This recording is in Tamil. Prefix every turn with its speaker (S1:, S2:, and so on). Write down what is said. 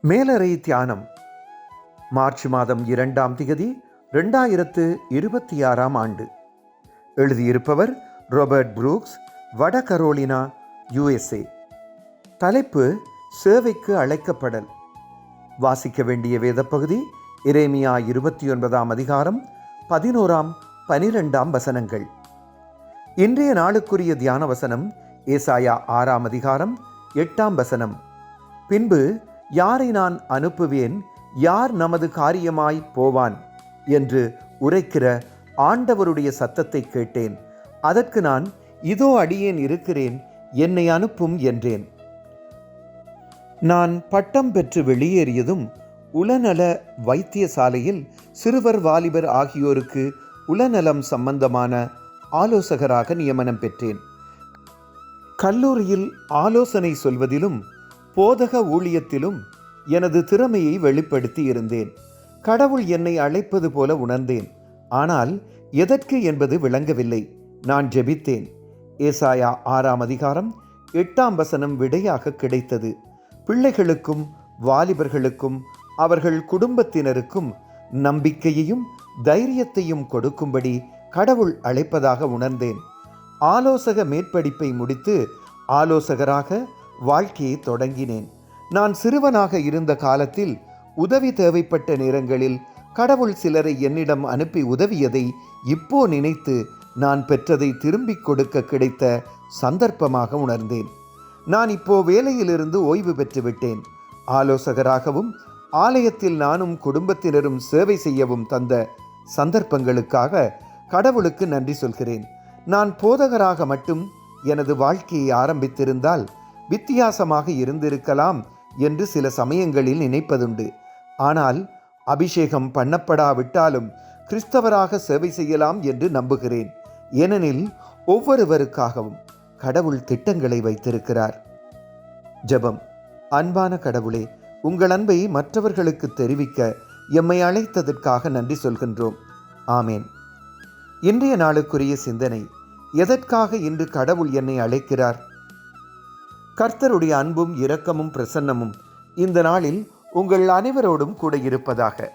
S1: மேலறை தியானம் மார்ச் மாதம் 2ஆம் தேதி 2026ஆம் ஆண்டு. எழுதியிருப்பவர் ராபர்ட் புரூக்ஸ், வட கரோலினா, USA. தலைப்பு: சேவைக்கு அழைக்கப்படல். வாசிக்க வேண்டிய வேதப்பகுதி எரேமியா 29ஆம் அதிகாரம் 11ஆம் 12ஆம் வசனங்கள். இன்றைய நாளுக்குரிய தியான வசனம் ஏசாயா 6ஆம் அதிகாரம் 8ஆம் வசனம். பின்பு யாரை நான் அனுப்புவேன், யார் நமது காரியமாய் போவான் என்று உரைக்கிற ஆண்டவருடைய சத்தத்தை கேட்டேன். அதற்கு நான், இதோ அடியேன் இருக்கிறேன், என்னை அனுப்பும் என்றேன். நான் பட்டம் பெற்று வெளியேறியதும் உளநல வைத்தியசாலையில் சிறுவர் வாலிபர் ஆகியோருக்கு உளநலம் சம்பந்தமான ஆலோசகராக நியமனம் பெற்றேன். கல்லூரியில் ஆலோசனை சொல்வதிலும் போதக ஊழியத்திலும் எனது திறமையை வெளிப்படுத்தி இருந்தேன். கடவுள் என்னை அழைப்பது போல உணர்ந்தேன். ஆனால் எதற்கு என்பது விளங்கவில்லை. நான் ஜெபித்தேன். ஏசாயா 6ஆம் அதிகாரம் 8ஆம் வசனம் விடையாக கிடைத்தது. பிள்ளைகளுக்கும் வாலிபர்களுக்கும் அவர்கள் குடும்பத்தினருக்கும் நம்பிக்கையையும் தைரியத்தையும் கொடுக்கும்படி கடவுள் அழைப்பதாக உணர்ந்தேன். ஆலோசக மேற்படிப்பை முடித்து ஆலோசகராக வாழ்க்கையை தொடங்கினேன். நான் சிறுவனாக இருந்த காலத்தில் உதவி தேவைப்பட்ட நேரங்களில் கடவுள் சிலரை என்னிடம் அனுப்பி உதவியதை இப்போ நினைத்து நான் பெற்றதை திரும்பிக் கொடுக்க கிடைத்த சந்தர்ப்பமாக உணர்ந்தேன். நான் இப்போ வேலையிலிருந்து ஓய்வு பெற்றுவிட்டேன். ஆலோசகராகவும் ஆலயத்தில் நானும் குடும்பத்தினரும் சேவை செய்யவும் தந்த சந்தர்ப்பங்களுக்காக கடவுளுக்கு நன்றி சொல்கிறேன். நான் போதகராக மட்டும் எனது வாழ்க்கையை ஆரம்பித்திருந்தால் வித்தியாசமாக இருந்திருக்கலாம் என்று சில சமயங்களில் நினைப்பதுண்டு. ஆனால் அபிஷேகம் பண்ணப்படாவிட்டாலும் கிறிஸ்தவராக சேவை செய்யலாம் என்று நம்புகிறேன். ஏனெனில் ஒவ்வொருவருக்காகவும் கடவுள் திட்டங்களை வைத்திருக்கிறார். ஜெபம். அன்பான கடவுளே, உங்கள் அன்பை மற்றவர்களுக்கு தெரிவிக்க எம்மை அழைத்ததற்காக நன்றி சொல்கின்றோம். ஆமேன். இன்றைய நாளுக்குரிய சிந்தனை: எதற்காக இன்று கடவுள் என்னை அழைக்கிறார்? கர்த்தருடைய அன்பும் இரக்கமும் பிரசன்னமும் இந்த நாளில் உங்கள் அனைவரோடும் கூட இருப்பதாக.